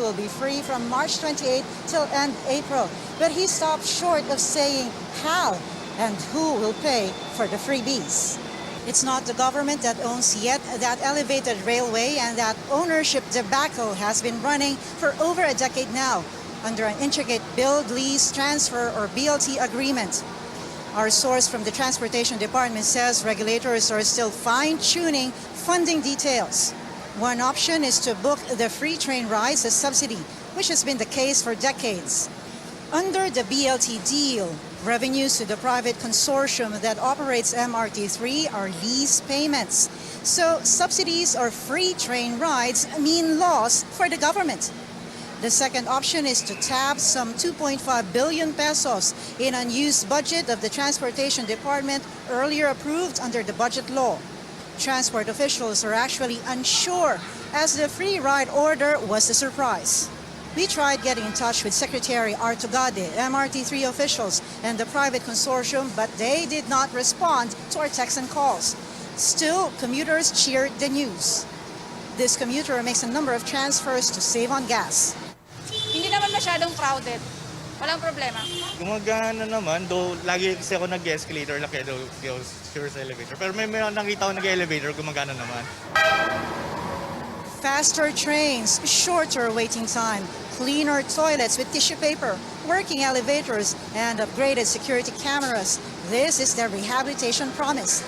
will be free from March 28 till end April. But he stopped short of saying how and who will pay for the freebies. It's not the government that owns yet that elevated railway, and that ownership debacle has been running for over a decade now under an intricate build, lease, transfer, or BLT agreement. Our source from the Transportation Department says regulators are still fine-tuning funding details. One option is to book the free train rides as subsidy, which has been the case for decades. Under the BLT deal, revenues to the private consortium that operates MRT3 are lease payments. So subsidies or free train rides mean loss for the government. The second option is to tap some 2.5 billion pesos in unused budget of the Transportation Department earlier approved under the budget law. Transport officials are actually unsure, as the free ride order was a surprise. We tried getting in touch with Secretary Artugade, MRT3 officials, and the private consortium, but they did not respond to our texts and calls. Still, commuters cheered the news. This commuter makes a number of transfers to save on gas. Hindi naman masyadong crowded. Walang problema. Gumagana naman, though lagi kasi ako nag-escalator lang kaya sure sa elevator. Pero may nakita ko nag-elevator, gumagana naman. Faster trains, shorter waiting time, cleaner toilets with tissue paper, working elevators, and upgraded security cameras. This is their rehabilitation promise.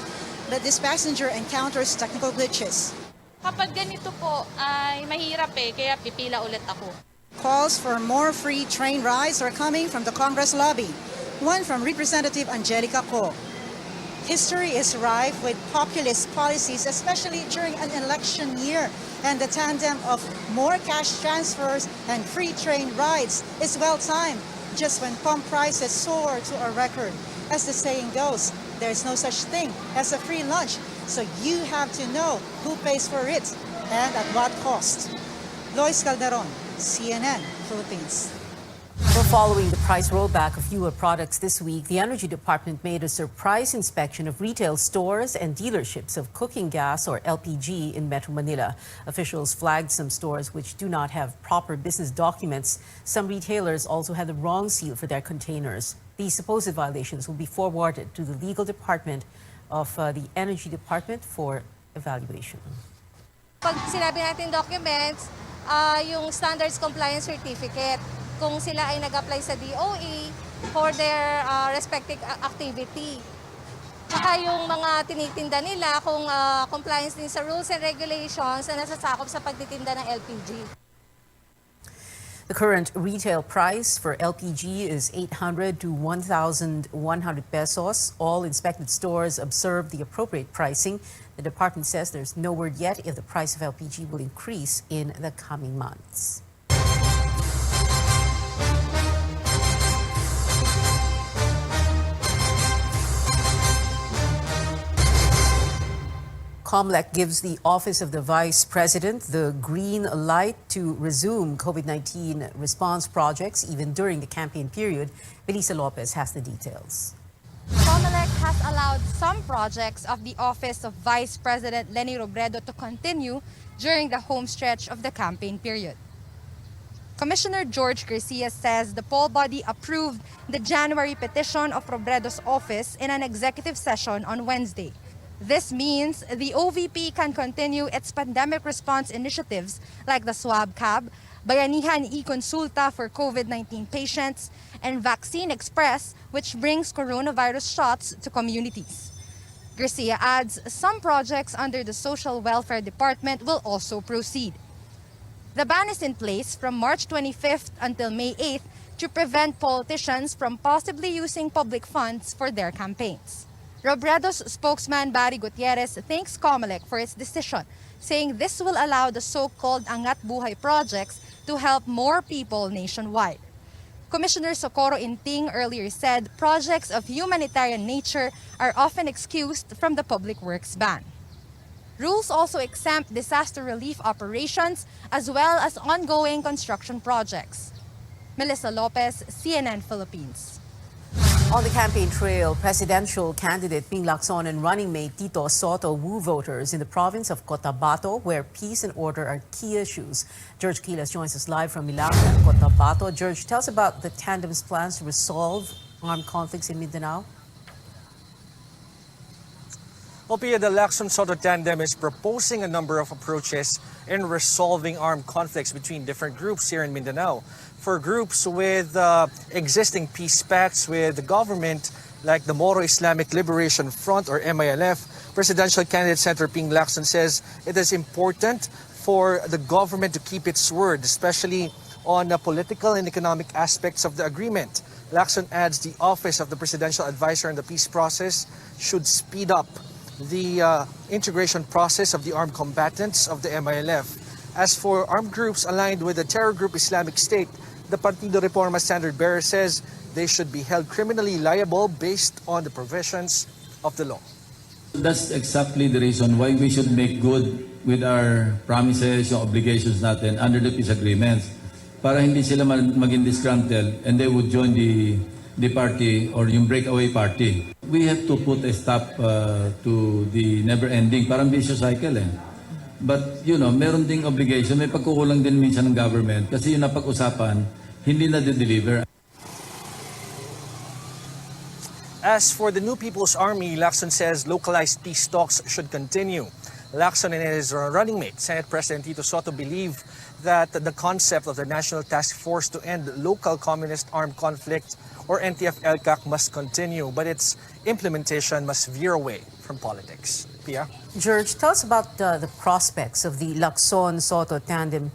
But this passenger encounters technical glitches. Kapag ganito po ay mahirap kaya pipila ulit ako. Calls for more free train rides are coming from the Congress lobby. One from Representative Angelica Ko. History is rife with populist policies, especially during an election year, and the tandem of more cash transfers and free train rides is well-timed, just when pump prices soar to a record. As the saying goes, there's no such thing as a free lunch, so you have to know who pays for it and at what cost. Lois Calderon, CNN, Philippines. Well, following the price rollback of fuel products this week, the Energy Department made a surprise inspection of retail stores and dealerships of cooking gas or LPG in Metro Manila. Officials flagged some stores which do not have proper business documents. Some retailers also had the wrong seal for their containers. These supposed violations will be forwarded to the legal department of the Energy Department for evaluation. Pag sinabi natin documents, yung standards compliance certificate, kung sila ay nag-apply sa DOE for their respective activity. Tsaka yung mga tinitinda nila kung compliance din sa rules and regulations na nasasakop sa pagtitinda ng LPG. The current retail price for LPG is 800 to 1,100 pesos. All inspected stores observe the appropriate pricing. The department says there's no word yet if the price of LPG will increase in the coming months. COMELEC gives the Office of the Vice President the green light to resume COVID-19 response projects even during the campaign period. Melissa Lopez has the details. COMELEC has allowed some projects of the Office of Vice President Leni Robredo to continue during the home stretch of the campaign period. Commissioner George Garcia says the poll body approved the January petition of Robredo's office in an executive session on Wednesday. This means the OVP can continue its pandemic response initiatives like the Swab Cab, Bayanihan e-Consulta for COVID-19 patients, and Vaccine Express, which brings coronavirus shots to communities. Garcia adds some projects under the Social Welfare Department will also proceed. The ban is in place from March 25th until May 8th to prevent politicians from possibly using public funds for their campaigns. Robredo's spokesman Barry Gutierrez thanks COMELEC for its decision, saying this will allow the so-called Angat Buhay projects to help more people nationwide. Commissioner Socorro Inting earlier said projects of humanitarian nature are often excused from the public works ban. Rules also exempt disaster relief operations as well as ongoing construction projects. Melissa Lopez, CNN Philippines. On the campaign trail, presidential candidate Ping Lacson and running mate Tito Soto woo voters in the province of Cotabato, where peace and order are key issues. George Quiles joins us live from Milagro and Cotabato. George, tell us about the tandem's plans to resolve armed conflicts in Mindanao. Well, Pia, the Lacson-Soto tandem is proposing a number of approaches in resolving armed conflicts between different groups here in Mindanao. For groups with existing peace pacts with the government, like the Moro Islamic Liberation Front or MILF, presidential candidate Senator Ping Lacson says it is important for the government to keep its word, especially on the political and economic aspects of the agreement. Lacson adds the office of the presidential advisor in the peace process should speed up the integration process of the armed combatants of the MILF. As for armed groups aligned with the terror group Islamic State, the Partido Reforma standard bearer says they should be held criminally liable based on the provisions of the law. That's exactly the reason why we should make good with our promises, yung obligations natin under the peace agreements para hindi sila maging disgruntled and they would join the party or yung breakaway party. We have to put a stop to the never-ending, parang vicious cycle eh. But, you know, meron ding obligation, may pagkukulang din minsan ng government kasi yung napag-usapan, hindi na de-deliver. As for the New People's Army, Lacson says localized peace talks should continue. Lacson and his running mate, Senate President Tito Soto, believe that the concept of the National Task Force to End Local Communist Armed Conflict, or NTF-ELCAC, must continue, but its implementation must veer away from politics. Pia? George, tell us about the prospects of the Lacson-Soto tandem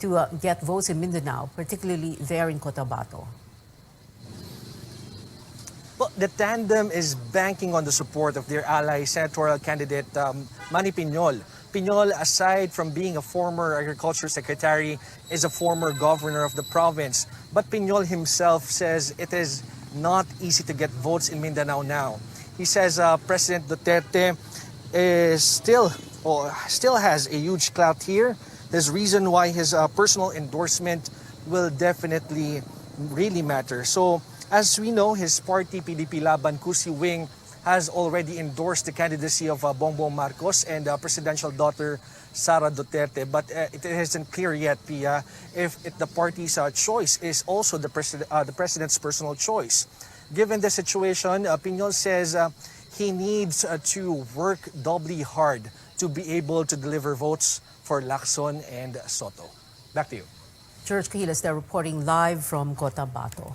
to get votes in Mindanao, particularly there in Cotabato. Well, the tandem is banking on the support of their ally, senatorial candidate Manny Piñol. Piñol, aside from being a former agriculture secretary, is a former governor of the province. But Piñol himself says it is not easy to get votes in Mindanao now. He says President Duterte is still has a huge clout here. There's reason why his personal endorsement will definitely really matter. So, as we know, his party, PDP Laban Kusi wing, has already endorsed the candidacy of Bongbong Marcos and presidential daughter Sara Duterte. But it isn't clear yet, Pia, if the party's choice is also the president's personal choice. Given the situation, Piñol says he needs to work doubly hard to be able to deliver votes for Lacson and Soto. Back to you. George Quiles there reporting live from Cotabato.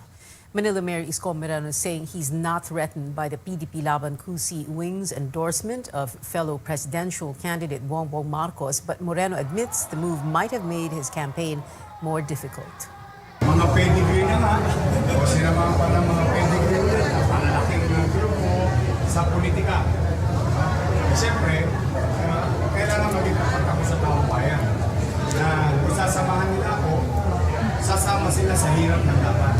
Manila Mayor Isko Moreno saying he's not threatened by the PDP Laban Kusi wing's endorsement of fellow presidential candidate Bongbong Marcos, but Moreno admits the move might have made his campaign more difficult. Mga pedigree na nga, o sinamahan pa ng mga pedigree na malalaking grupo sa politika. Siyempre, kailangan maging tapat ako sa taong bayan na kung sasamahan nila ako, sasama sila sa hirap ng laban,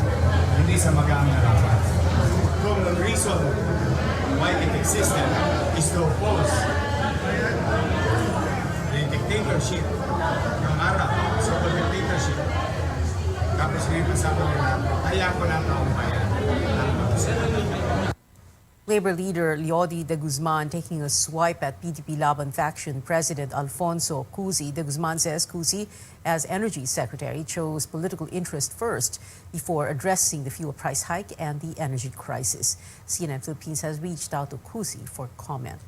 hindi sa magaang na laban. Kung the reason why it existed is to oppose the dictatorship ng Arab, so-called dictatorship. Tapos rito sa kanila, kaya ko lang taong bayan ang mag-isa. Labor leader Leody de Guzman taking a swipe at PDP Laban faction President Alfonso Cusi. De Guzman says Cusi, as energy secretary, chose political interest first before addressing the fuel price hike and the energy crisis. CNN Philippines has reached out to Cusi for comment.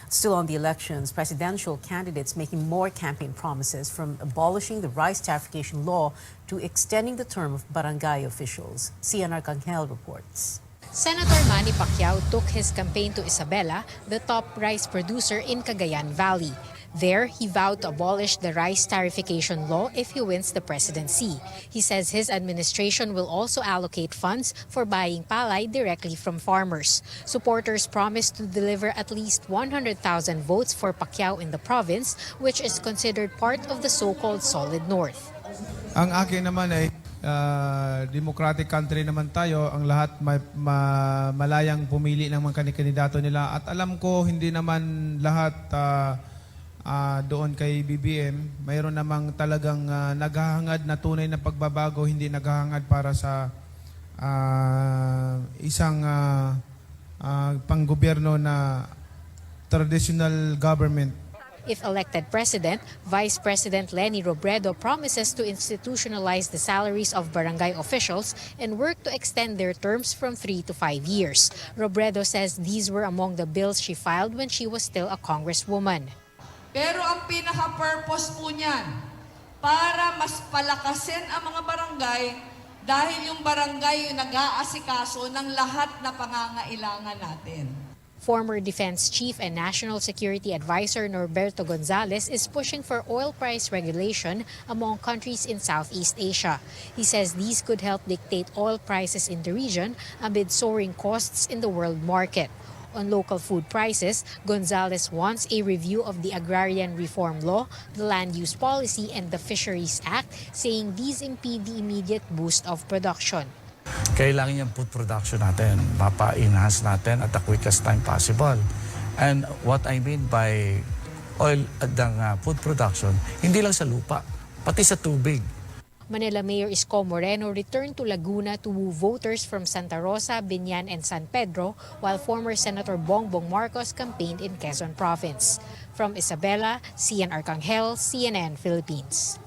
Still on the elections, presidential candidates making more campaign promises, from abolishing the rice tarification law to extending the term of barangay officials. CNR Canghel reports. Senator Manny Pacquiao took his campaign to Isabela, the top rice producer in Cagayan Valley. There, he vowed to abolish the rice tarification law if he wins the presidency. He says his administration will also allocate funds for buying palay directly from farmers. Supporters promised to deliver at least 100,000 votes for Pacquiao in the province, which is considered part of the so-called Solid North. Ang akin naman ay democratic country naman tayo, ang lahat malayang pumili ng mga kandidato nila. At alam ko hindi naman lahat doon kay BBM, mayroon namang talagang naghahangad na tunay na pagbabago, hindi naghahangad para sa isang panggobyerno na traditional government. If elected president, Vice President Leni Robredo promises to institutionalize the salaries of barangay officials and work to extend their terms from 3 to 5 years. Robredo says these were among the bills she filed when she was still a congresswoman. Pero ang pinaka-purpose po niyan, para mas palakasin ang mga barangay dahil yung barangay yung nag-aasikaso ng lahat na pangangailangan natin. Former Defense Chief and National Security Advisor Norberto Gonzales is pushing for oil price regulation among countries in Southeast Asia. He says these could help dictate oil prices in the region amid soaring costs in the world market. On local food prices, Gonzales wants a review of the Agrarian Reform Law, the Land Use Policy, and the Fisheries Act, saying these impede the immediate boost of production. Kailangan yung food production natin, mapa-enhance natin at the quickest time possible. And what I mean by oil food production, hindi lang sa lupa, pati sa tubig. Manila Mayor Isko Moreno returned to Laguna to woo voters from Santa Rosa, Biñan, and San Pedro, while former Senator Bongbong Marcos campaigned in Quezon Province. From Isabela, Cian Arcangel, CNN Philippines.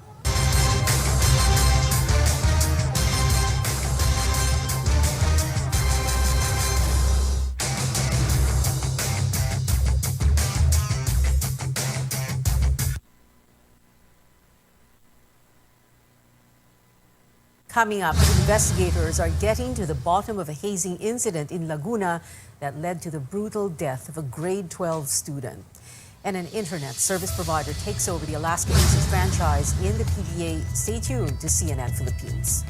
Coming up, investigators are getting to the bottom of a hazing incident in Laguna that led to the brutal death of a grade 12 student. And an internet service provider takes over the Alaska Aces franchise in the PBA. Stay tuned to CNN Philippines.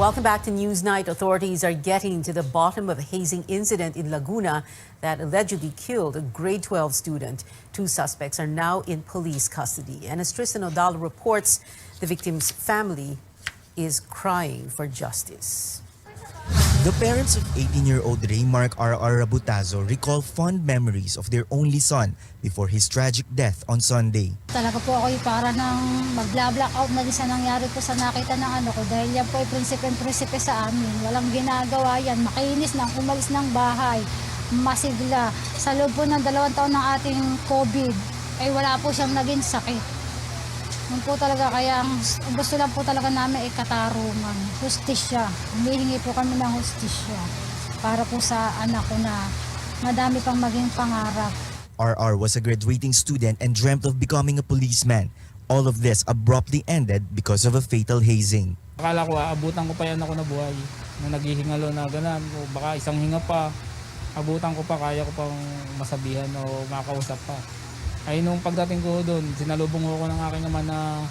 Welcome back to Newsnight. Authorities are getting to the bottom of a hazing incident in Laguna that allegedly killed a grade 12 student. 2 suspects are now in police custody. And as Tristan Odalo reports, the victim's family is crying for justice. The parents of 18-year-old Raymark R.R. Rabutazo recall fond memories of their only son before his tragic death on Sunday. Talaga po ako para nang mag-blackout na din sa nangyari po sa nakita ng ano ko dahil yan po ay prinsipe sa amin. Walang ginagawa yan. Makinis lang, umalis ng bahay, masigla. Sa loob po ng 2 taon ng ating COVID ay wala po siyang naging sakit. Yun po talaga, kaya ang gusto lang po talaga namin ay katarungan, hustisya. Humihingi po kami ng hustisya para po sa anak ko na madami pang maging pangarap. RR was a graduating student and dreamt of becoming a policeman. All of this abruptly ended because of a fatal hazing. Akala ko aabutan ko pa yan ako na buhay. Nung naghihingalo na ganan, o baka isang hinga pa, abutan ko pa, kaya ko pang masabihan o makausap pa. Ay nung pagdating ko doon, sinalubong ko ng aking ama na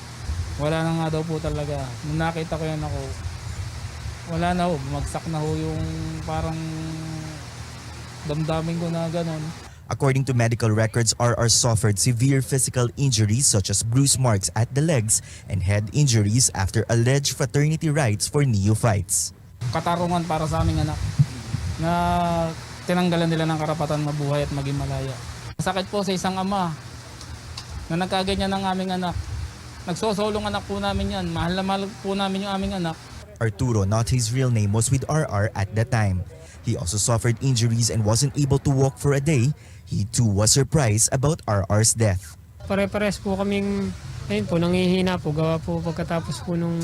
wala na nga daw po talaga. Nung nakita ko yan ako, wala na ho, bumagsak na ho yung parang damdamin ko na ganon. According to medical records, RR suffered severe physical injuries such as bruise marks at the legs and head injuries after alleged fraternity rites for neophytes. Katarungan para sa aming anak na tinanggalan nila ng karapatan mabuhay at maging malaya. Masakit po sa isang ama na nagkaganyan ng aming anak. Nagsosolong anak po namin yan. Mahal na mahal po namin yung aming anak. Arturo, not his real name, was with RR at the time. He also suffered injuries and wasn't able to walk for a day. He too was surprised about RR's death. Pare-pares po kaming, ayun po, nangihina po. Gawa po pagkatapos po nung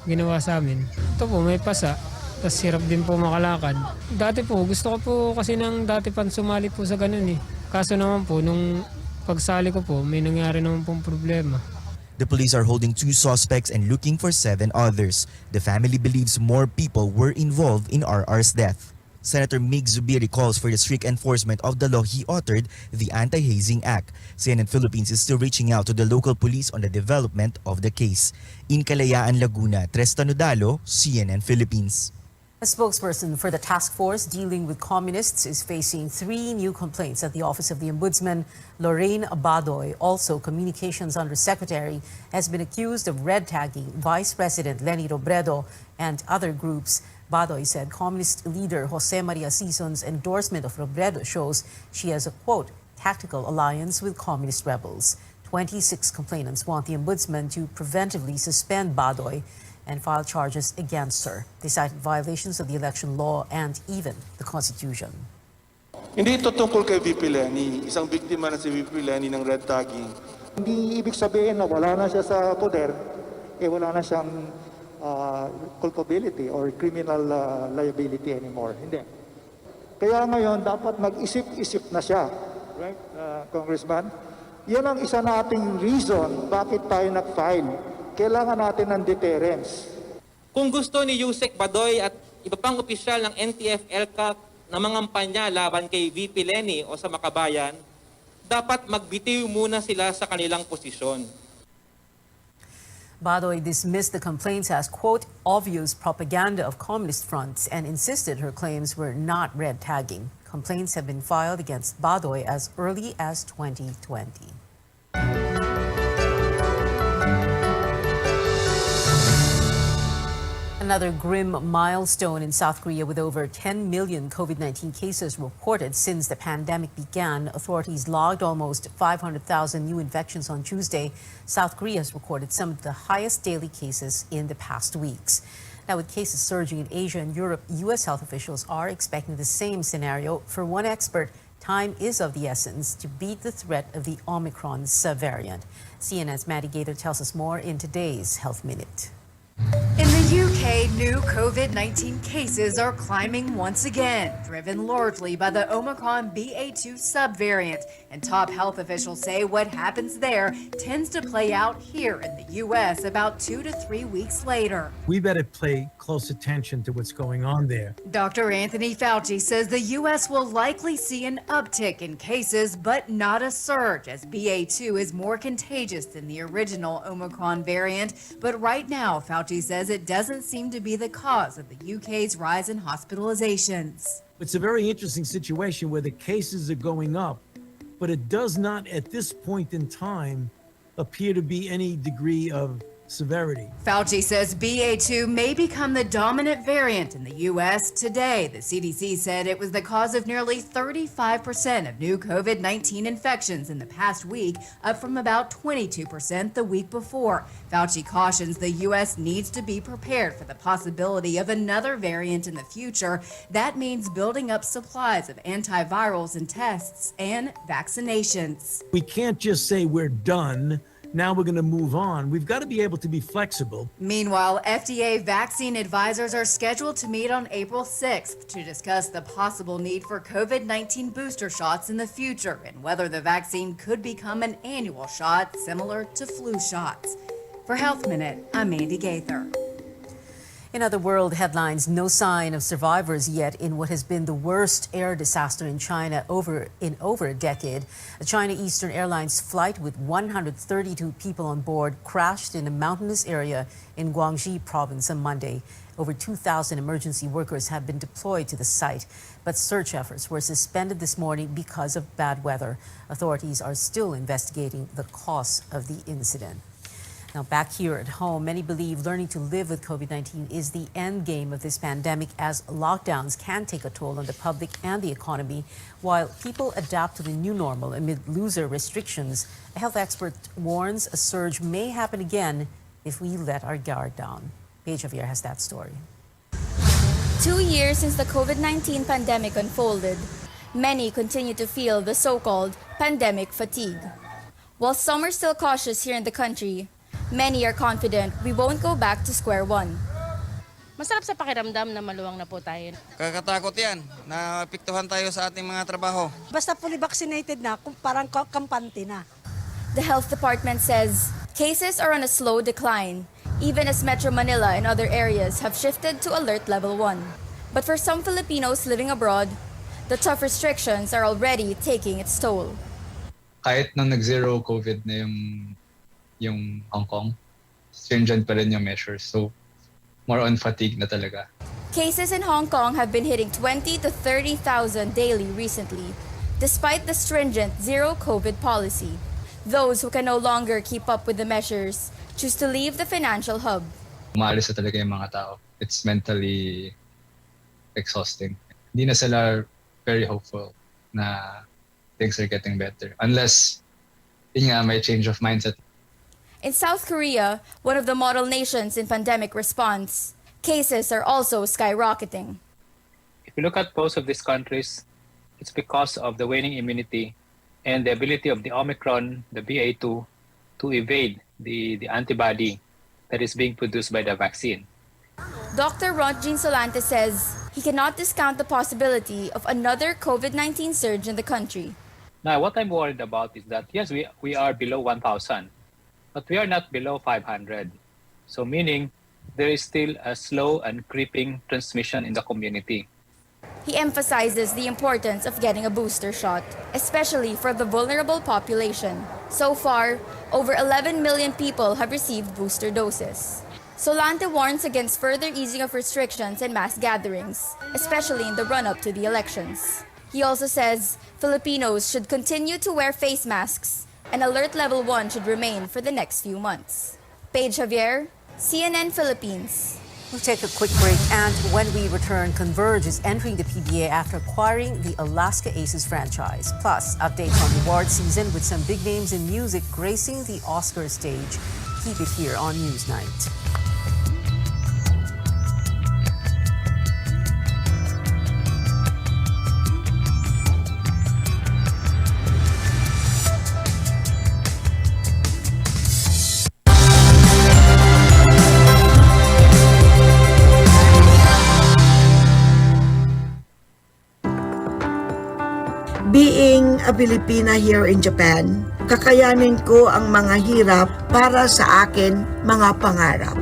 ginawa sa amin. Ito po, may pasa. Tapos hirap din po makalakad. Dati po, gusto ko po kasi dati pan sumali po sa ganun eh. Kaso naman po, nung pagsali ko po, may nangyari naman pong problema. The police are holding 2 suspects and looking for 7 others. The family believes more people were involved in RR's death. Senator Mig Zubiri calls for the strict enforcement of the law he authored, the Anti-Hazing Act. CNN Philippines is still reaching out to the local police on the development of the case. In Kalayaan, Laguna, Tristan Nodalo, CNN Philippines. A spokesperson for the task force dealing with communists is facing 3 new complaints at the Office of the Ombudsman. Lorraine Abadoy, also Communications Undersecretary, has been accused of red tagging Vice President Leni Robredo and other groups. Badoy said communist leader Jose Maria Sison's endorsement of Robredo shows she has a, quote, tactical alliance with communist rebels. 26 complainants want the Ombudsman to preventively suspend Badoy and file charges against her. They cited violations of the election law and even the Constitution. Hindi ito tungkol kay VP Leni, isang biktima na si VP Leni ng red tagging. Hindi ibig sabihin na wala na siya sa poder, wala na siyang culpability or criminal liability anymore. Hindi. Kaya ngayon, dapat mag-isip-isip na siya. Right, Congressman? Yan ang isa nating reason bakit tayo nag-file. Kailangan natin ng deterrence. Kung gusto ni Yusek Badoy at iba pang opisyal ng NTF-ELCAC na mangampanya laban kay VP Leni o sa Makabayan, dapat magbitiw muna sila sa kanilang posisyon. Badoy dismissed the complaints as, quote, obvious propaganda of communist fronts and insisted her claims were not red tagging. Complaints have been filed against Badoy as early as 2020. Another grim milestone in South Korea with over 10 million COVID-19 cases reported since the pandemic began. Authorities logged almost 500,000 new infections on Tuesday. South Korea has recorded some of the highest daily cases in the past weeks. Now, with cases surging in Asia and Europe, U.S. health officials are expecting the same scenario. For one expert, time is of the essence to beat the threat of the Omicron subvariant. CNN's Maddie Gaither tells us more in today's Health Minute. In the UK, new COVID-19 cases are climbing once again, driven largely by the Omicron BA2 subvariant. And top health officials say what happens there tends to play out here in the US about 2 to 3 weeks later. We better pay close attention to what's going on there. Dr. Anthony Fauci says the US will likely see an uptick in cases, but not a surge, as BA2 is more contagious than the original Omicron variant. But right now, Fauci says it doesn't seem to be the cause of the UK's rise in hospitalizations. It's a very interesting situation where the cases are going up, but it does not at this point in time appear to be any degree of severity. Fauci says BA2 may become the dominant variant in the U.S. today. The CDC said it was the cause of nearly 35% of new COVID-19 infections in the past week, up from about 22% the week before. Fauci cautions the U.S. needs to be prepared for the possibility of another variant in the future. That means building up supplies of antivirals and tests and vaccinations. We can't just say we're done. Now we're going to move on. We've got to be able to be flexible. Meanwhile, FDA vaccine advisors are scheduled to meet on April 6th to discuss the possible need for COVID-19 booster shots in the future and whether the vaccine could become an annual shot similar to flu shots. For Health Minute, I'm Mandy Gaither. In other world headlines, no sign of survivors yet in what has been the worst air disaster in China in over a decade. A China Eastern Airlines flight with 132 people on board crashed in a mountainous area in Guangxi province on Monday. Over 2,000 emergency workers have been deployed to the site, but search efforts were suspended this morning because of bad weather. Authorities are still investigating the cause of the incident. Now, back here at home, many believe learning to live with COVID-19 is the end game of this pandemic, as lockdowns can take a toll on the public and the economy. While people adapt to the new normal amid looser restrictions, a health expert warns a surge may happen again if we let our guard down. Paige Javier has that story. 2 years since the COVID-19 pandemic unfolded, many continue to feel the so-called pandemic fatigue. While some are still cautious here in the country, many are confident we won't go back to square one. Masarap sa pakiramdam na maluwang na po tayo. Kakatakot yan, na piktuhan tayo sa ating mga trabaho. Basta fully vaccinated na, parang kampante na. The health department says cases are on a slow decline, even as Metro Manila and other areas have shifted to alert level 1. But for some Filipinos living abroad, the tough restrictions are already taking its toll. Kahit nang nag-zero COVID na yung Hong Kong, stringent pa rin yung measures. So, more on fatigue na talaga. Cases in Hong Kong have been hitting 20 to 30,000 daily recently, despite the stringent zero COVID policy. Those who can no longer keep up with the measures choose to leave the financial hub. Umaalis na talaga yung mga tao. It's mentally exhausting. Hindi na sila very hopeful na things are getting better. Unless, yun nga, may change of mindset. In South Korea, one of the model nations in pandemic response, cases are also skyrocketing. If you look at both of these countries, it's because of the waning immunity and the ability of the Omicron, the BA2, to evade the antibody that is being produced by the vaccine. Dr. Rodjin Solante says he cannot discount the possibility of another COVID-19 surge in the country. Now, what I'm worried about is that, yes, we are below 1,000, but we are not below 500. So meaning there is still a slow and creeping transmission in the community. He emphasizes the importance of getting a booster shot, especially for the vulnerable population. So far, over 11 million people have received booster doses. Solante warns against further easing of restrictions and mass gatherings, especially in the run-up to the elections. He also says Filipinos should continue to wear face masks, and alert level 1 should remain for the next few months. Paige Javier, CNN Philippines. We'll take a quick break, and when we return, Converge is entering the PBA after acquiring the Alaska Aces franchise. Plus, updates on the award season with some big names in music gracing the Oscar stage. Keep it here on Newsnight. Being a Filipina here in Japan, kakayanin ko ang mga hirap para sa akin mga pangarap.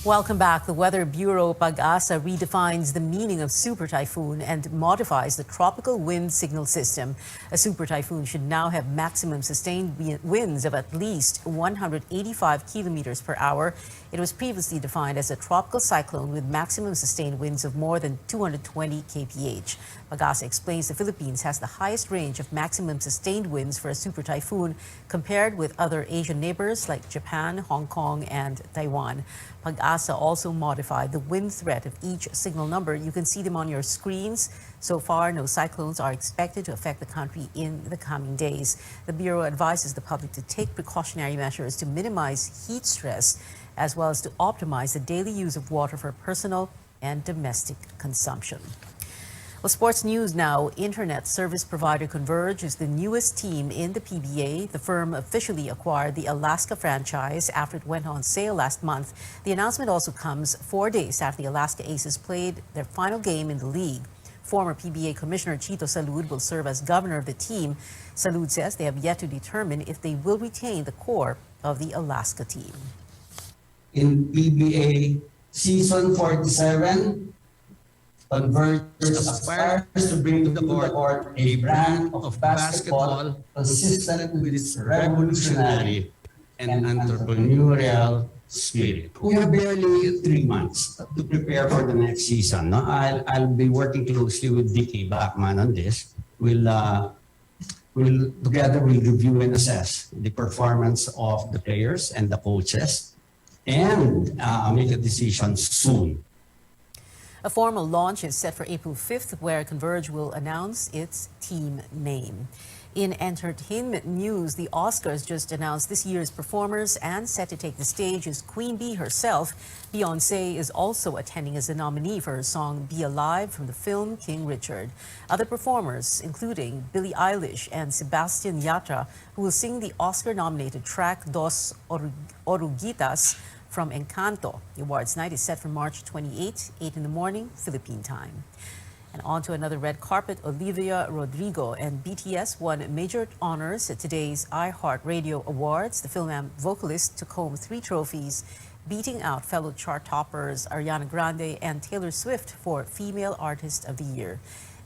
Welcome back. The Weather Bureau Pag-asa redefines the meaning of super typhoon and modifies the tropical wind signal system. A super typhoon should now have maximum sustained winds of at least 185 kilometers per hour. It was previously defined as a tropical cyclone with maximum sustained winds of more than 220 kph. Pag-asa explains the Philippines has the highest range of maximum sustained winds for a super typhoon compared with other Asian neighbors like Japan, Hong Kong, and Taiwan. Pag-asa also modified the wind threat of each signal number. You can see them on your screens. So far, no cyclones are expected to affect the country in the coming days. The Bureau advises the public to take precautionary measures to minimize heat stress, as well as to optimize the daily use of water for personal and domestic consumption. Well, sports news now. Internet service provider Converge is the newest team in the PBA. The firm officially acquired the Alaska franchise after it went on sale last month. The announcement also comes 4 days after the Alaska Aces played their final game in the league. Former PBA Commissioner Chito Salud will serve as governor of the team. Salud says they have yet to determine if they will retain the core of the Alaska team. In PBA season 47, Converge aspires to bring to the court a brand of basketball consistent with its revolutionary and entrepreneurial spirit. We have barely 3 months to prepare for the next season. No? I'll be working closely with DK Bachman on this. We'll together review and assess the performance of the players and the coaches and make a decision soon. A formal launch is set for April 5th, where Converge will announce its team name. In entertainment news, the Oscars just announced this year's performers, and set to take the stage is Queen Bee herself. Beyoncé is also attending as a nominee for her song Be Alive from the film King Richard. Other performers, including Billie Eilish and Sebastian Yatra, who will sing the Oscar-nominated track Dos Oruguitas from Encanto. The awards night is set for March 28, 8 in the morning, Philippine time. And on to another red carpet, Olivia Rodrigo and BTS won major honors at today's iHeartRadio Awards. The film vocalist took home 3 trophies, beating out fellow chart toppers Ariana Grande and Taylor Swift for Female Artist of the Year.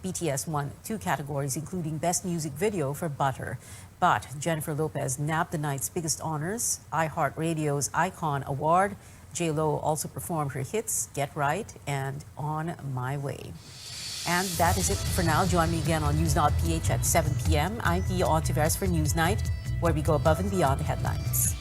BTS won 2 categories, including Best Music Video for Butter. But Jennifer Lopez nabbed the night's biggest honors, iHeartRadio's Icon Award. J-Lo also performed her hits, Get Right and On My Way. And that is it for now. Join me again on News.ph at 7 p.m. I'm Pia Ontiveros for Newsnight, where we go above and beyond the headlines.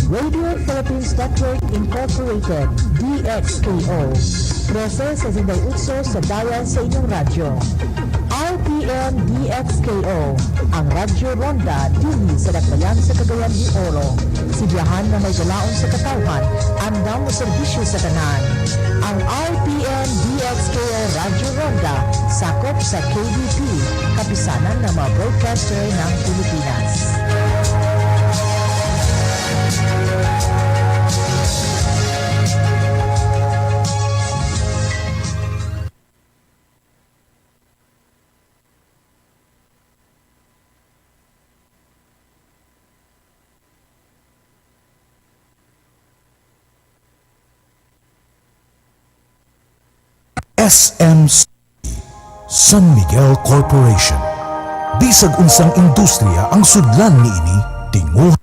Radio Philippines Network Incorporated, DXKO. 13 sa Uso sa bayan sa inyong radyo. RPM DXKO, ang Radyo Ronda dili sa Dakbayan sa Cagayan de Oro. Sibiyahan na may galaon sa katawhan, andam mo serbisyo sa tanan. Ang RPM DXKO Radyo Ronda sakop sa KBP, kapisanan ng mga broadcaster ng Pilipinas. SMC San Miguel Corporation. Bisag unsang industriya ang sudlan niini tinguha.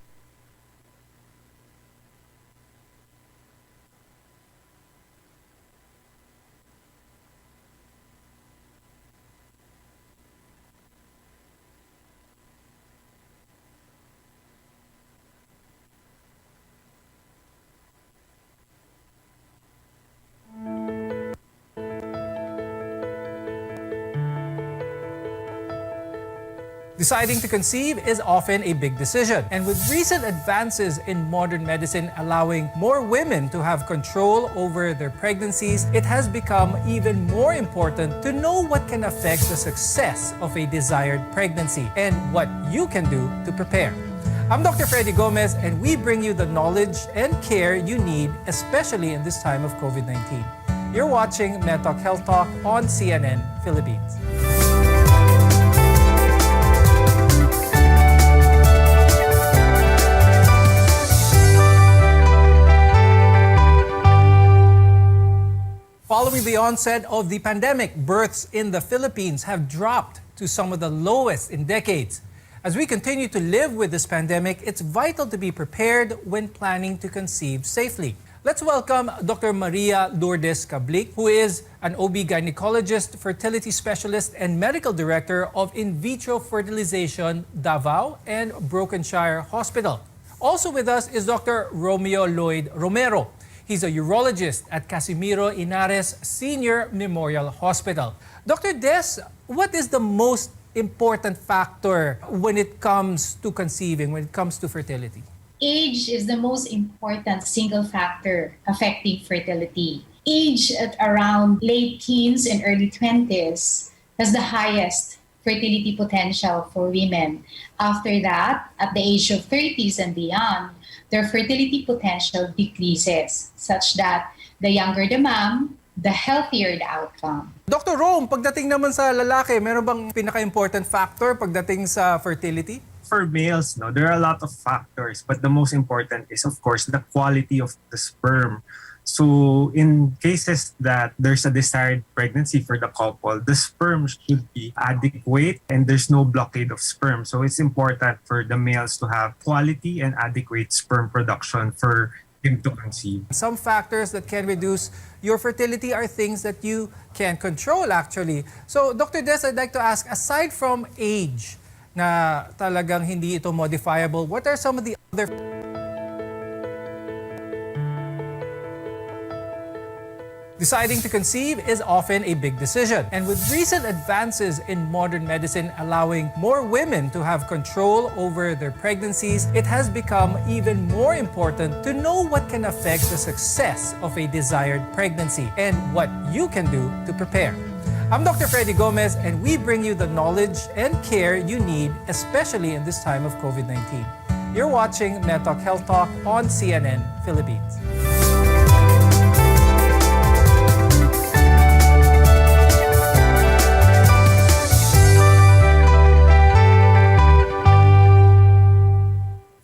Deciding to conceive is often a big decision, and with recent advances in modern medicine allowing more women to have control over their pregnancies, it has become even more important to know what can affect the success of a desired pregnancy and what you can do to prepare. I'm Dr. Freddy Gomez, and we bring you the knowledge and care you need, especially in this time of COVID-19. You're watching MedTalk Health Talk on CNN Philippines. Following the onset of the pandemic, births in the Philippines have dropped to some of the lowest in decades. As we continue to live with this pandemic, it's vital to be prepared when planning to conceive safely. Let's welcome Dr. Maria Lourdes Cablik, who is an OB-gynecologist, fertility specialist, and medical director of In Vitro Fertilization Davao and Brokenshire Hospital. Also with us is Dr. Romeo Lloyd Romero. He's a urologist at Casimiro Inares Senior Memorial Hospital. Dr. Des, what is the most important factor when it comes to conceiving, when it comes to fertility? Age is the most important single factor affecting fertility. Age at around late teens and early 20s has the highest fertility potential for women. After that, at the age of 30s and beyond, their fertility potential decreases such that the younger the mom, the healthier the outcome. Dr. Rome, pagdating naman sa lalaki, meron bang pinaka-important factor pagdating sa fertility? For males, no, there are a lot of factors, but the most important is, of course, the quality of the sperm. So in cases that there's a desired pregnancy for the couple, the sperm should be adequate and there's no blockade of sperm. So it's important for the males to have quality and adequate sperm production for him to conceive. Some factors that can reduce your fertility are things that you can control actually. So Dr. Des, I'd like to ask, aside from age na talagang hindi ito modifiable, what are some of the other Deciding to conceive is often a big decision, and with recent advances in modern medicine allowing more women to have control over their pregnancies, it has become even more important to know what can affect the success of a desired pregnancy and what you can do to prepare. I'm Dr. Freddy Gomez, and we bring you the knowledge and care you need, especially in this time of COVID-19. You're watching MedTalk Health Talk on CNN Philippines.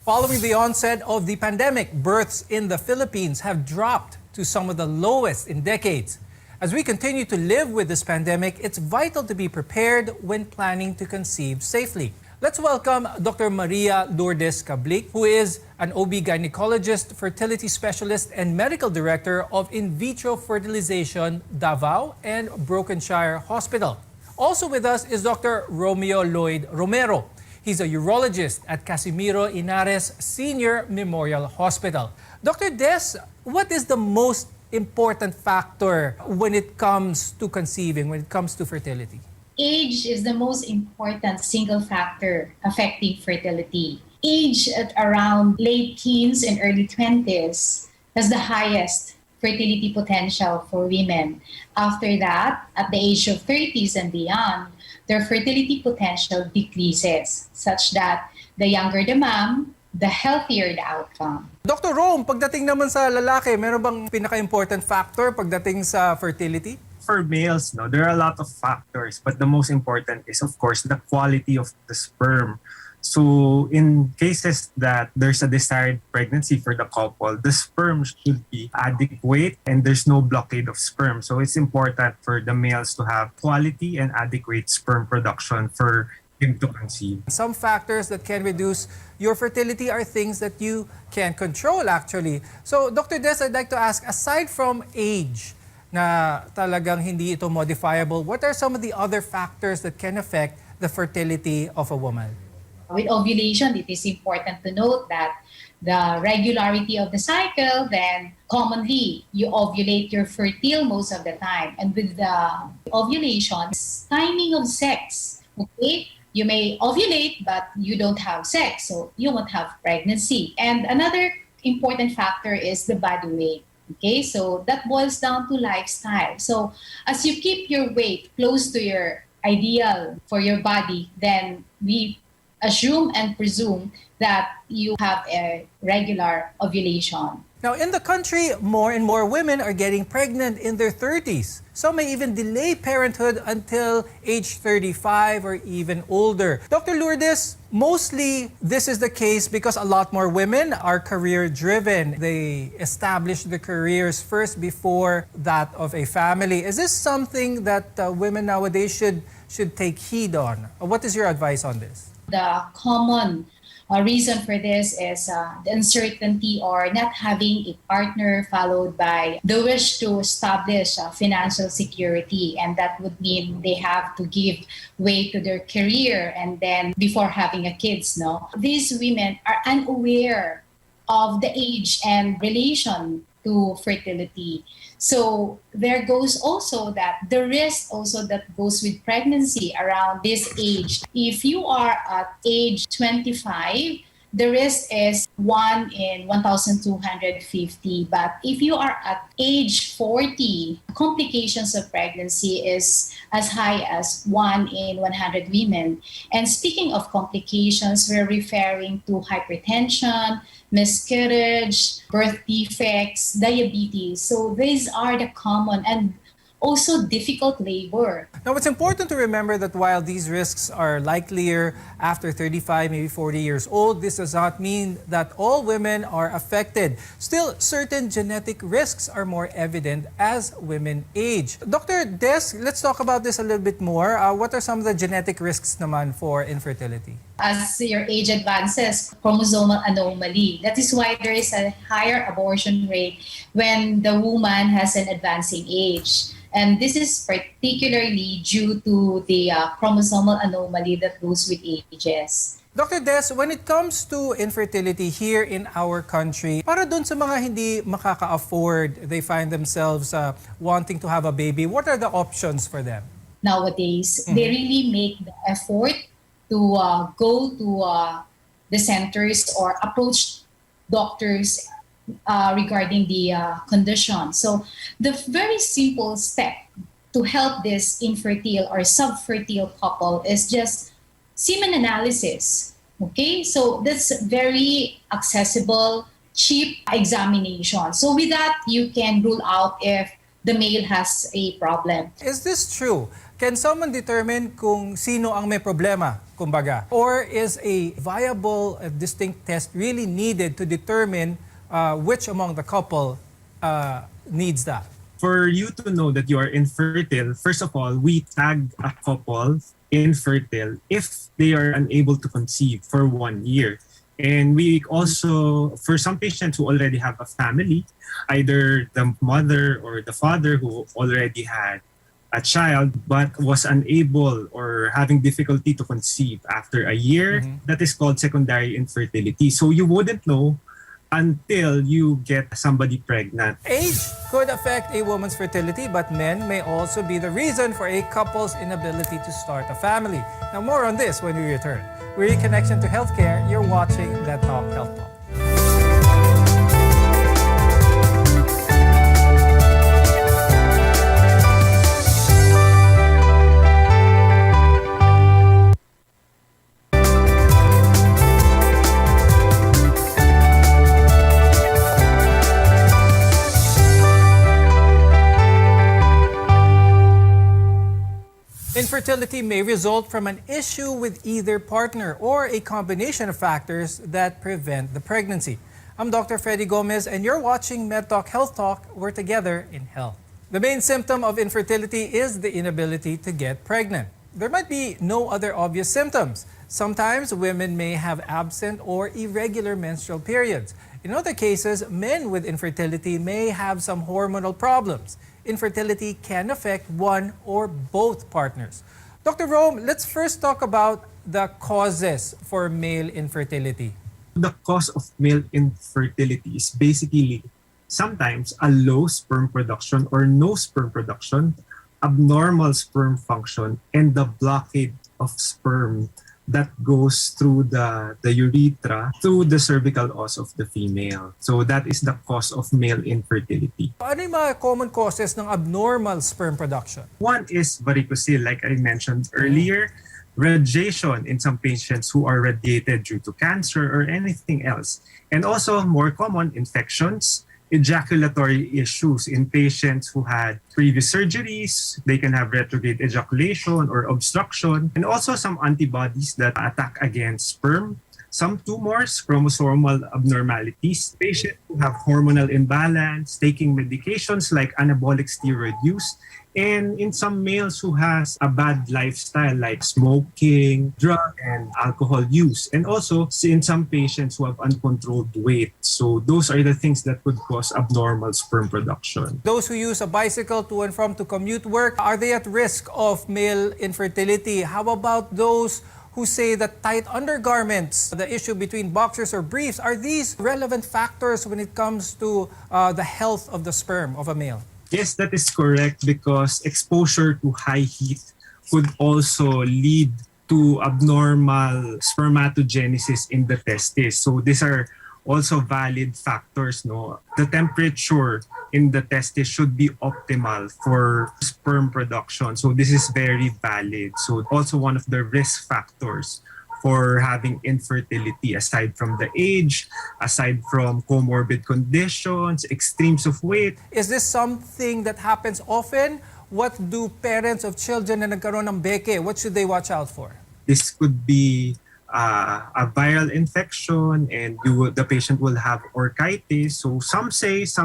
Following the onset of the pandemic, births in the Philippines have dropped to some of the lowest in decades. As we continue to live with this pandemic, it's vital to be prepared when planning to conceive safely. Let's welcome Dr. Maria Lourdes Cablik, who is an OB-gynecologist, fertility specialist, and medical director of In Vitro Fertilization Davao and Brokenshire Hospital. Also with us is Dr. Romeo Lloyd Romero. He's a urologist at Casimiro Inares Senior Memorial Hospital. Dr. Des, what is the most important factor when it comes to conceiving, when it comes to fertility? Age is the most important single factor affecting fertility. Age at around late teens and early 20s has the highest fertility potential for women. After that, at the age of 30s and beyond, their fertility potential decreases such that the younger the mom, the healthier the outcome. Dr. Rome, pagdating naman sa lalaki, meron bang pinaka-important factor pagdating sa fertility? For males, no, there are a lot of factors, but the most important is, of course, the quality of the sperm. So in cases that there's a desired pregnancy for the couple, the sperm should be adequate and there's no blockade of sperm. So it's important for the males to have quality and adequate sperm production for him to conceive. Some factors that can reduce your fertility are things that you can control actually. So Dr. Des, I'd like to ask, aside from age na talagang hindi ito modifiable, what are some of the other factors that can affect the fertility of a woman? With ovulation, it is important to note that the regularity of the cycle, then commonly you ovulate, you're fertile most of the time. And with the ovulation, timing of sex, okay? You may ovulate, but you don't have sex, so you won't have pregnancy. And another important factor is the body weight. Okay, so that boils down to lifestyle. So as you keep your weight close to your ideal for your body, then we assume and presume that you have a regular ovulation. Now, in the country, more and more women are getting pregnant in their 30s. Some may even delay parenthood until age 35 or even older. Dr. Lourdes, mostly this is the case because a lot more women are career-driven. They establish their careers first before that of a family. Is this something that women nowadays should take heed on? What is your advice on this? The common reason for this is the uncertainty or not having a partner, followed by the wish to establish financial security. And that would mean they have to give way to their career and then before having a kids, no? These women are unaware of the age and relation to fertility. So there goes also that the risk also that goes with pregnancy around this age. If you are at age 25, the risk is 1 in 1,250. But if you are at age 40, complications of pregnancy is as high as 1 in 100 women. And speaking of complications, we're referring to hypertension, miscarriage, birth defects, diabetes. So these are the common and also difficult labor. Now, it's important to remember that while these risks are likelier after 35, maybe 40 years old, this does not mean that all women are affected. Still, certain genetic risks are more evident as women age. Dr. Des, let's talk about this a little bit more. What are some of the genetic risks naman for infertility? As your age advances, chromosomal anomaly. That is why there is a higher abortion rate when the woman has an advancing age. And this is particularly due to the chromosomal anomaly that goes with ages. Dr. Des, when it comes to infertility here in our country, para dun sa mga hindi makaka-afford, they find themselves wanting to have a baby, what are the options for them? Nowadays, they really make the effort to go to the centers or approach doctors regarding the condition. So the very simple step to help this infertile or subfertile couple is just semen analysis. Okay, so that's very accessible, cheap examination. So with that, you can rule out if the male has a problem. Is this true? Can someone determine kung sino ang may problema, kumbaga? Or is a viable, distinct test really needed to determine which among the couple needs that? For you to know that you are infertile, first of all, we tag a couple infertile if they are unable to conceive for 1 year. And we also, for some patients who already have a family, either the mother or the father who already had a child but was unable or having difficulty to conceive after a year, that is called secondary infertility. So you wouldn't know until you get somebody pregnant. Age could affect a woman's fertility, but men may also be the reason for a couple's inability to start a family. Now, more on this when we return. We're in Connection to Healthcare. You're watching Let's Talk Health Talk. Infertility may result from an issue with either partner or a combination of factors that prevent the pregnancy. I'm Dr. Freddy Gomez, and you're watching MedTalk Health Talk. We're together in health. The main symptom of infertility is the inability to get pregnant. There might be no other obvious symptoms. Sometimes women may have absent or irregular menstrual periods. In other cases, men with infertility may have some hormonal problems. Infertility can affect one or both partners. Dr. Rome, let's first talk about the causes for male infertility. The cause of male infertility is basically sometimes a low sperm production or no sperm production, abnormal sperm function, and the blockade of sperm that goes through the urethra through the cervical os of the female. So that is the cause of male infertility. Ano yung mga common causes ng abnormal sperm production? One is varicocele, like I mentioned earlier, radiation in some patients who are radiated due to cancer or anything else. And also more common, infections, ejaculatory issues in patients who had previous surgeries. They can have retrograde ejaculation or obstruction, and also some antibodies that attack against sperm, some tumors, chromosomal abnormalities, patients who have hormonal imbalance, taking medications like anabolic steroid use, and in some males who has a bad lifestyle like smoking, drug and alcohol use, and also in some patients who have uncontrolled weight. So those are the things that could cause abnormal sperm production. Those who use a bicycle to and from to commute work, are they at risk of male infertility? How about those who say that tight undergarments, the issue between boxers or briefs, are these relevant factors when it comes to the health of the sperm of a male? Yes, that is correct, because exposure to high heat could also lead to abnormal spermatogenesis in the testes. So these are also valid factors. No, the temperature in the testes should be optimal for sperm production. So this is very valid. So also one of the risk factors for having infertility, aside from the age, aside from comorbid conditions, extremes of weight. Is this something that happens often? What do parents of children na nagkaroon ng beke, what should they watch out for? This could be a viral infection, and the patient will have orchitis. So some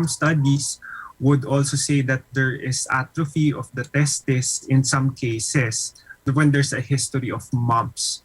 studies would also say that there is atrophy of the testes in some cases when there's a history of mumps.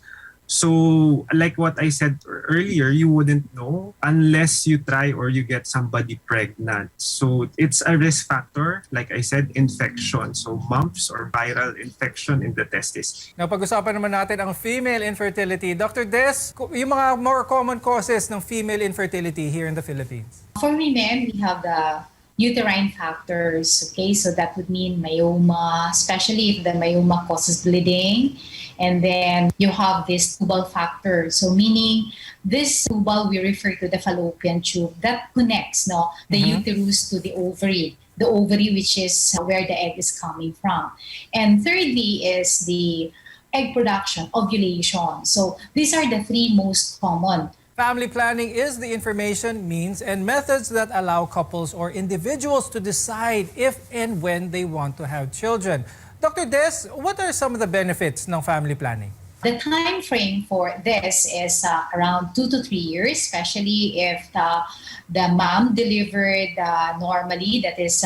So like what I said earlier, you wouldn't know unless you try or you get somebody pregnant. So it's a risk factor, like I said, infection. So mumps or viral infection in the testes. Now, pag-usapan naman natin ang female infertility. Dr. Des, yung mga more common causes ng female infertility here in the Philippines. For women, we have the uterine factors. Okay, so that would mean myoma, especially if the myoma causes bleeding. And then you have this tubal factor. So meaning this tubal, we refer to the fallopian tube that connects the uterus to the ovary which is where the egg is coming from. And thirdly is the egg production, ovulation. So these are the three most common. Family planning is the information, means, and methods that allow couples or individuals to decide if and when they want to have children. Dr. Des, what are some of the benefits ng family planning? The time frame for this is around 2 to 3 years, especially if the mom delivered normally, that is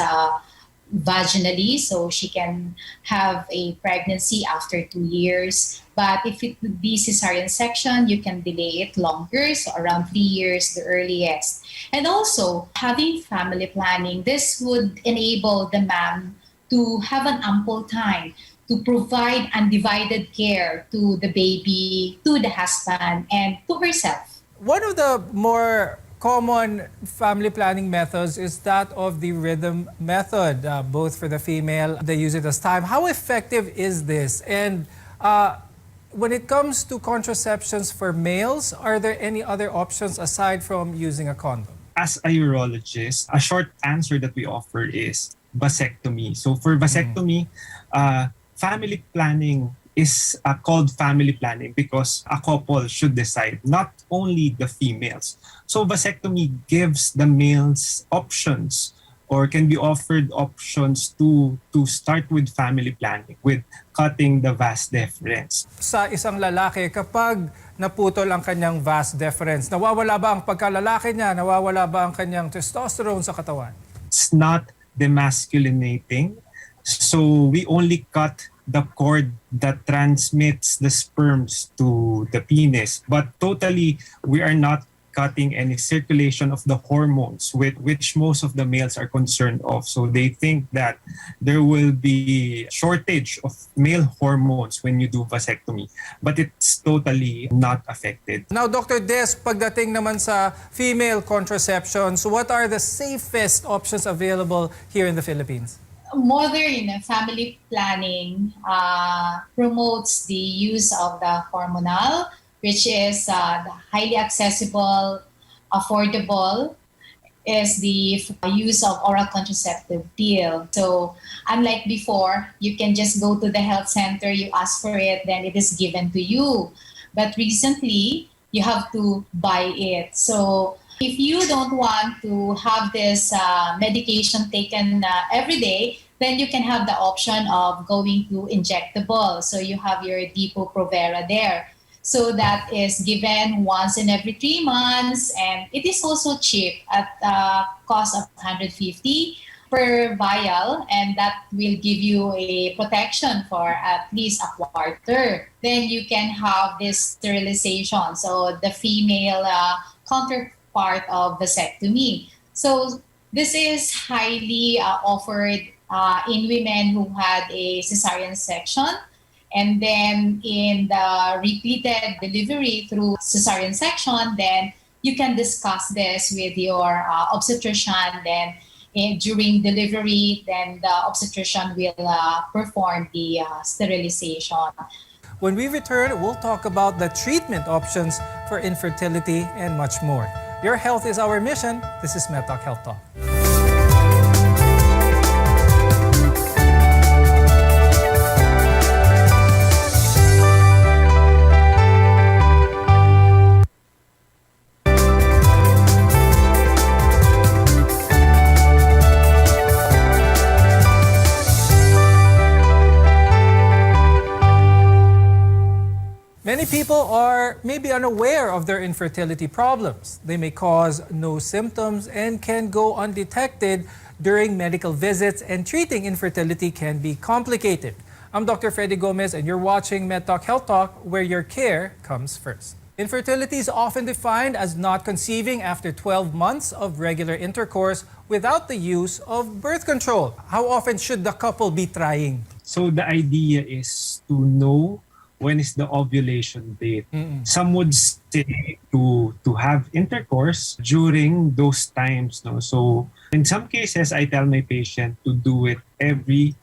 vaginally, so she can have a pregnancy after 2 years. But if it would be cesarean section, you can delay it longer, so around 3 years, the earliest. And also, having family planning, this would enable the mom to have an ample time to provide undivided care to the baby, to the husband, and to herself. One of the more common family planning methods is that of the rhythm method, both for the female, they use it as time. How effective is this? And when it comes to contraceptions for males, are there any other options aside from using a condom? As a urologist, a short answer that we offer is vasectomy. So for vasectomy, family planning is called family planning because a couple should decide, not only the females. So vasectomy gives the males options, or can be offered options to start with family planning, with cutting the vas deferens. Sa isang lalaki, kapag naputol ang kanyang vas deferens, nawawala ba ang pagkalalaki niya? Nawawala ba ang kanyang testosterone sa katawan? It's not demasculinating. So we only cut the cord that transmits the sperms to the penis. But totally, we are not cutting any circulation of the hormones with which most of the males are concerned of. So they think that there will be shortage of male hormones when you do vasectomy, but it's totally not affected. Now, Dr. Des, pagdating naman sa female contraceptions, what are the safest options available here in the Philippines? modern family planning promotes the use of the hormonal, which is the highly accessible, affordable, is the use of oral contraceptive pill. So unlike before, you can just go to the health center, you ask for it, then it is given to you. But recently, you have to buy it. So if you don't want to have this medication taken every day, then you can have the option of going to injectable. So you have your Depo-Provera there. So that is given once in every 3 months, and it is also cheap at cost of 150 per vial, and that will give you a protection for at least a quarter. Then you can have this sterilization, so the female counterpart of vasectomy. So this is highly offered in women who had a cesarean section. And then in the repeated delivery through cesarean section, then you can discuss this with your obstetrician. Then during delivery, then the obstetrician will perform the sterilization. When we return, we'll talk about the treatment options for infertility and much more. Your health is our mission. This is MedTalk Health Talk. Many people are maybe unaware of their infertility problems. They may cause no symptoms and can go undetected during medical visits, and treating infertility can be complicated. I'm Dr. Freddy Gomez, and you're watching MedTalk Health Talk, where your care comes first. Infertility is often defined as not conceiving after 12 months of regular intercourse without the use of birth control. How often should the couple be trying? So the idea is to know when is the ovulation date. Some would say to have intercourse during those times. No? So in some cases, I tell my patient to do it every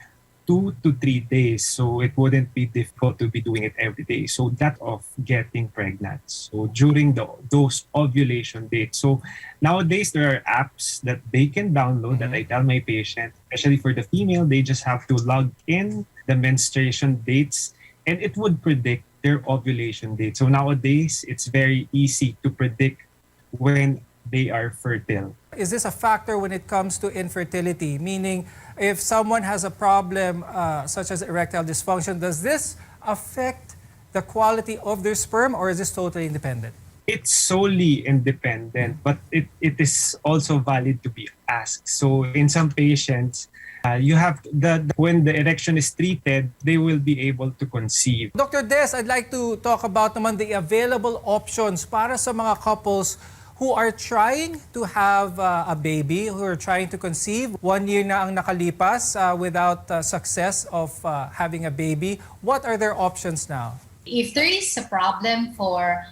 2 to 3 days. So it wouldn't be difficult to be doing it every day. So that of getting pregnant. So during those ovulation dates. So nowadays, there are apps that they can download that I tell my patient, especially for the female, they just have to log in the menstruation dates, and it would predict their ovulation date. So nowadays, it's very easy to predict when they are fertile. Is this a factor when it comes to infertility? Meaning, if someone has a problem such as erectile dysfunction, does this affect the quality of their sperm, or is this totally independent? It's solely independent, but it is also valid to be asked. So in some patients, you have when the erection is treated, they will be able to conceive. Dr. Des, I'd like to talk about naman the available options para sa mga couples who are trying to have a baby, who are trying to conceive. 1 year na ang nakalipas without success of having a baby. What are their options now? If there is a problem for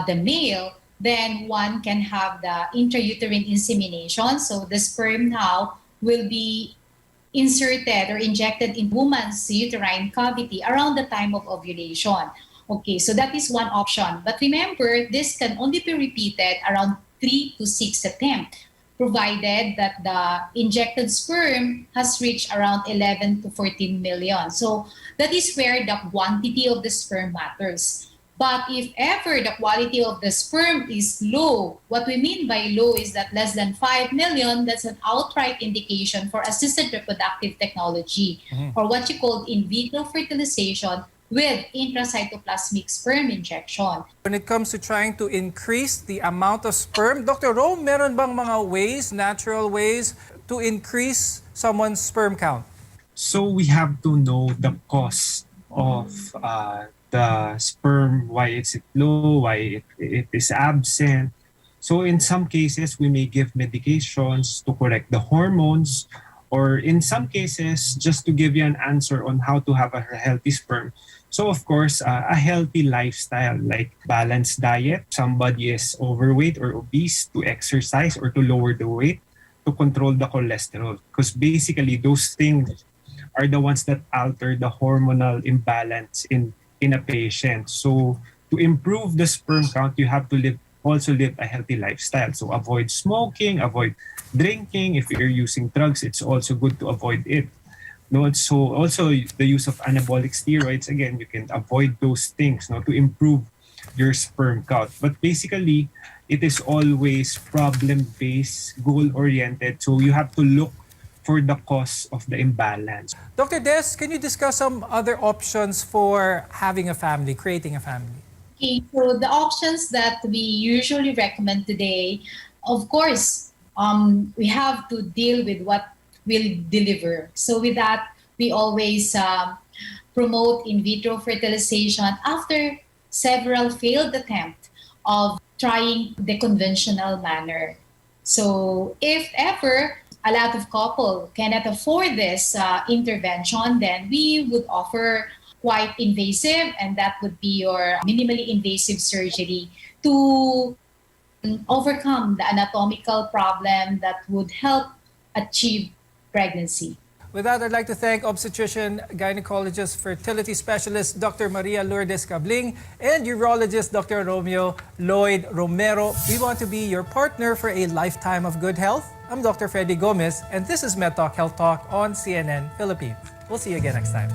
the male, then one can have the intrauterine insemination. So the sperm now will be inserted or injected in woman's uterine cavity around the time of ovulation. Okay, so that is one option. But remember, this can only be repeated around 3 to 6 attempts, provided that the injected sperm has reached around 11 to 14 million. So that is where the quantity of the sperm matters. But if ever the quality of the sperm is low, what we mean by low is that less than 5 million, that's an outright indication for assisted reproductive technology, or what you call in vitro fertilization with intracytoplasmic sperm injection. When it comes to trying to increase the amount of sperm, Dr. Rome, meron bang mga ways, natural ways, to increase someone's sperm count? So we have to know the cause of the sperm, why it's low, why it is absent. So in some cases, we may give medications to correct the hormones, or in some cases, just to give you an answer on how to have a healthy sperm. So of course, a healthy lifestyle like balanced diet, somebody is overweight or obese, to exercise or to lower the weight, to control the cholesterol, because basically those things are the ones that alter the hormonal imbalance in a patient. So to improve the sperm count, you have to also live a healthy lifestyle. So avoid smoking, avoid drinking. If you're using drugs, it's also good to avoid it. No, so also the use of anabolic steroids, again, you can avoid those things, no, to improve your sperm count. But basically, it is always problem-based, goal-oriented. So you have to look for the cause of the imbalance. Dr. Des, can you discuss some other options for having a family, creating a family? Okay, so the options that we usually recommend today, of course, we have to deal with what will deliver. So with that, we always promote in vitro fertilization after several failed attempts of trying the conventional manner. So if ever a lot of couple cannot afford this intervention, then we would offer quite invasive, and that would be your minimally invasive surgery to overcome the anatomical problem that would help achieve pregnancy. With that, I'd like to thank obstetrician, gynecologist, fertility specialist Dr. Maria Lourdes Cabling and urologist Dr. Romeo Lloyd Romero. We want to be your partner for a lifetime of good health. I'm Dr. Freddy Gomez, and this is MedTalk Health Talk on CNN Philippines. We'll see you again next time.